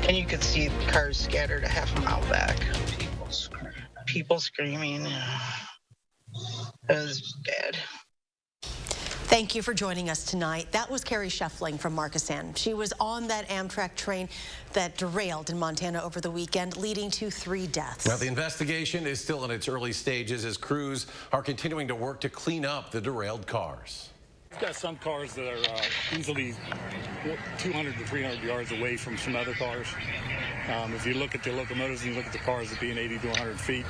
And you could see cars scattered a half a mile back. People screaming. It was bad. Thank you for joining us tonight. That was Carrie Scheffling from Markesan. She was on that Amtrak train that derailed in Montana over the weekend, leading to 3 deaths. Well, the investigation is still in its early stages as crews are continuing to work to clean up the derailed cars. We've got some cars that are easily 200 to 300 yards away from some other cars. If you look at the locomotives and you look at the cars at being 80 to 100 feet,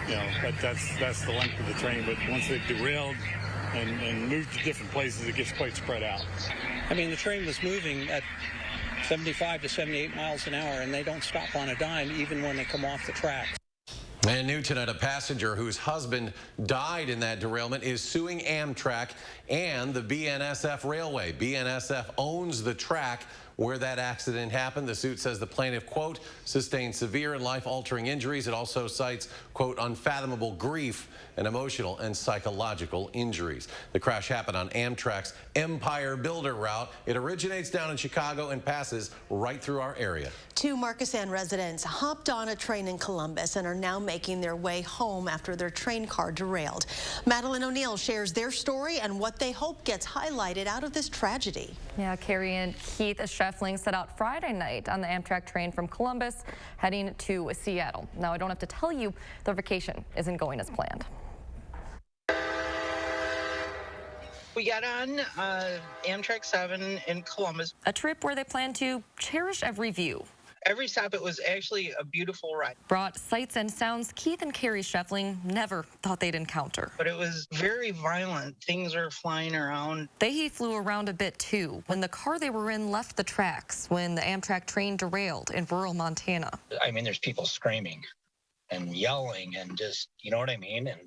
you know, that's the length of the train. But once they've derailed and moved to different places, it gets quite spread out. I mean, the train was moving at 75 to 78 miles an hour, and they don't stop on a dime even when they come off the tracks. And new tonight, a passenger whose husband died in that derailment is suing Amtrak and the BNSF Railway. BNSF owns the track where that accident happened. The suit says the plaintiff, quote, sustained severe and life-altering injuries. It also cites, quote, unfathomable grief and emotional and psychological injuries. The crash happened on Amtrak's Empire Builder route. It originates down in Chicago and passes right through our area. 2 Markesan residents hopped on a train in Columbus and are now making their way home after their train car derailed. Madeline O'Neill shares their story and what they hope gets highlighted out of this tragedy. Yeah, Carrie and Keith Scheffling set out Friday night on the Amtrak train from Columbus, heading to Seattle. Now, I don't have to tell you their vacation isn't going as planned. We got on Amtrak 7 in Columbus. A trip where they plan to cherish every view. Every stop, it was actually a beautiful ride. Brought sights and sounds Keith and Carrie Scheffling never thought they'd encounter. But it was very violent. Things were flying around. They flew around a bit too when the car they were in left the tracks when the Amtrak train derailed in rural Montana. I mean, there's people screaming and yelling and just, you know what I mean? And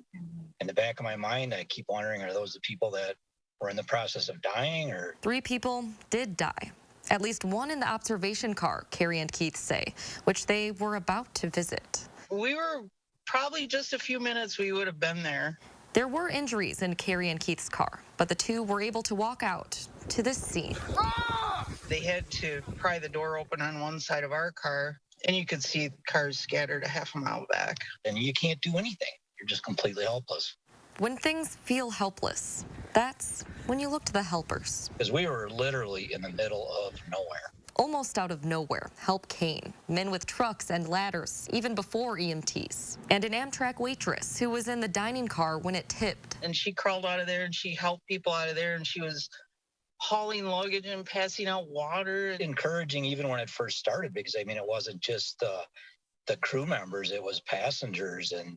in the back of my mind, I keep wondering, are those the people that were in the process of dying? Or 3 people did die. At least 1 in the observation car, Carrie and Keith say, which they were about to visit. We were probably just a few minutes, we would have been there. There were injuries in Carrie and Keith's car, but the 2 were able to walk out to this scene. They had to pry the door open on one side of our car, and you could see cars scattered a half a mile back. and you can't do anything. You're just completely helpless. When things feel helpless, that's when you look to the helpers. Because we were literally in the middle of nowhere. Almost out of nowhere, help came. Men with trucks and ladders, even before EMTs. And an Amtrak waitress who was in the dining car when it tipped. And she crawled out of there, and she helped people out of there, and she was hauling luggage and passing out water. Encouraging even when it first started, because I mean, it wasn't just the crew members, it was passengers and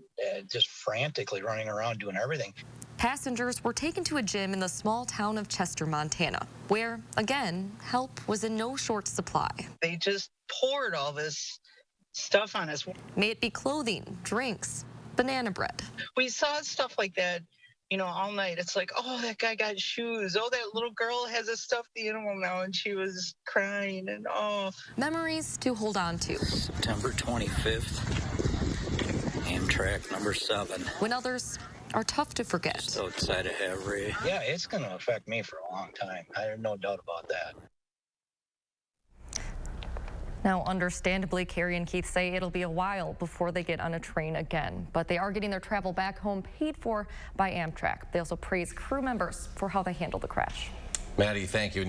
just frantically running around doing everything. Passengers were taken to a gym in the small town of Chester, Montana, where, again, help was in no short supply. They just poured all this stuff on us. May it be clothing, drinks, banana bread. We saw stuff like that, you know, all night. It's like, oh, that guy got shoes. Oh, that little girl has a stuffed animal now, and she was crying, and oh. Memories to hold on to. September 25th, Amtrak number 7. When others are tough to forget. Just outside of Havre. Yeah, it's going to affect me for a long time. I have no doubt about that. Now, understandably, Carrie and Keith say it'll be a while before they get on a train again, but they are getting their travel back home paid for by Amtrak. They also praise crew members for how they handled the crash. Maddie, thank you.